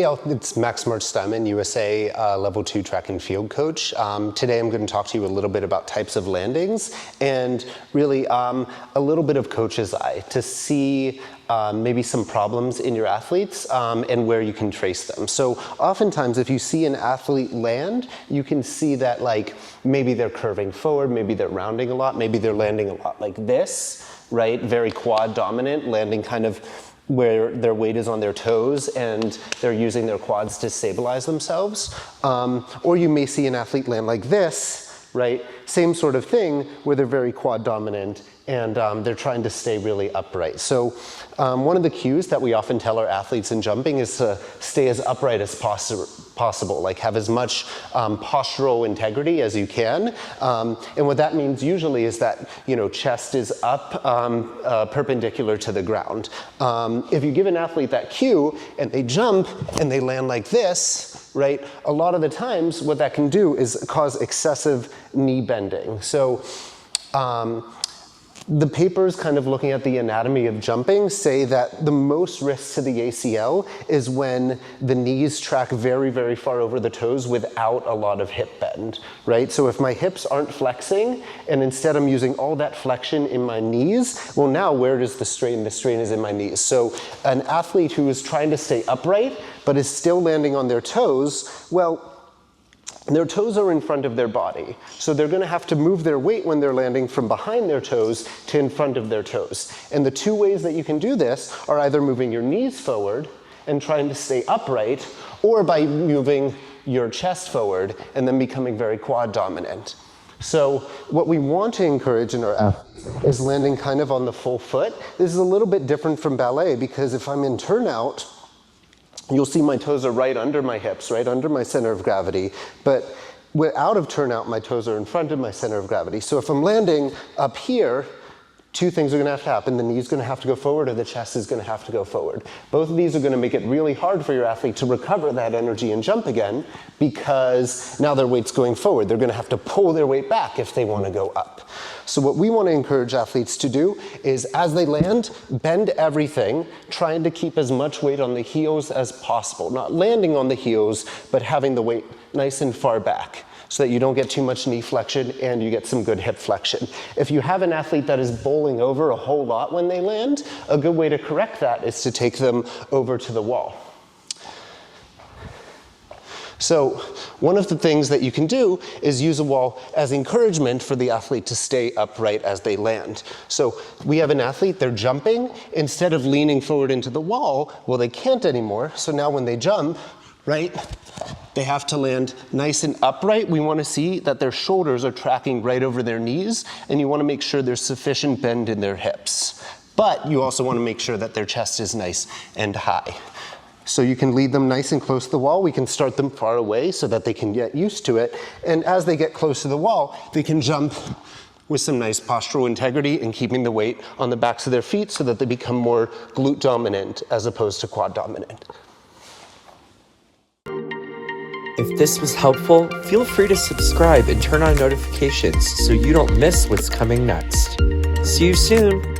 Hey, it's Max March-Steinman, USA Level 2 Track and Field Coach. Today I'm going to talk to you a little bit about types of landings and really a little bit of coach's eye to see maybe some problems in your athletes and where you can trace them. So oftentimes if you see an athlete land, you can see that like maybe they're curving forward, maybe they're rounding a lot, maybe they're landing a lot like this, right? Very quad dominant, landing kind of where their weight is on their toes and they're using their quads to stabilize themselves. Or you may see an athlete land like this, right? Same sort of thing where they're very quad dominant and they're trying to stay really upright. So one of the cues that we often tell our athletes in jumping is to stay as upright as possible, like have as much postural integrity as you can. And what that means usually is that, you know, chest is up perpendicular to the ground. If you give an athlete that cue and they jump and they land like this, right, a lot of the times what that can do is cause excessive knee bending. So the papers kind of looking at the anatomy of jumping say that the most risk to the ACL is when the knees track very, very far over the toes without a lot of hip bend, right? So if my hips aren't flexing and instead I'm using all that flexion in my knees, well now where does the strain? The strain is in my knees. So an athlete who is trying to stay upright but is still landing on their toes, well, their toes are in front of their body. So they're gonna have to move their weight when they're landing from behind their toes to in front of their toes. And the two ways that you can do this are either moving your knees forward and trying to stay upright, or by moving your chest forward and then becoming very quad dominant. So what we want to encourage in our athletes is landing kind of on the full foot. This is a little bit different from ballet because if I'm in turnout, you'll see my toes are right under my hips, right under my center of gravity. But out of turnout, my toes are in front of my center of gravity. So if I'm landing up here, two things are gonna have to happen. The knee's gonna have to go forward or the chest is gonna have to go forward. Both of these are gonna make it really hard for your athlete to recover that energy and jump again because now their weight's going forward. They're gonna have to pull their weight back if they wanna go up. So what we wanna encourage athletes to do is as they land, bend everything, trying to keep as much weight on the heels as possible. Not landing on the heels, but having the weight nice and far back, so that you don't get too much knee flexion and you get some good hip flexion. If you have an athlete that is bowling over a whole lot when they land, a good way to correct that is to take them over to the wall. So one of the things that you can do is use a wall as encouragement for the athlete to stay upright as they land. So we have an athlete, they're jumping, instead of leaning forward into the wall, well they can't anymore, so now when they jump, right, they have to land nice and upright. We want to see that their shoulders are tracking right over their knees, and you want to make sure there's sufficient bend in their hips. But you also want to make sure that their chest is nice and high. So you can lead them nice and close to the wall. We can start them far away so that they can get used to it. And as they get close to the wall, they can jump with some nice postural integrity and keeping the weight on the backs of their feet so that they become more glute dominant as opposed to quad dominant. If this was helpful, feel free to subscribe and turn on notifications so you don't miss what's coming next. See you soon!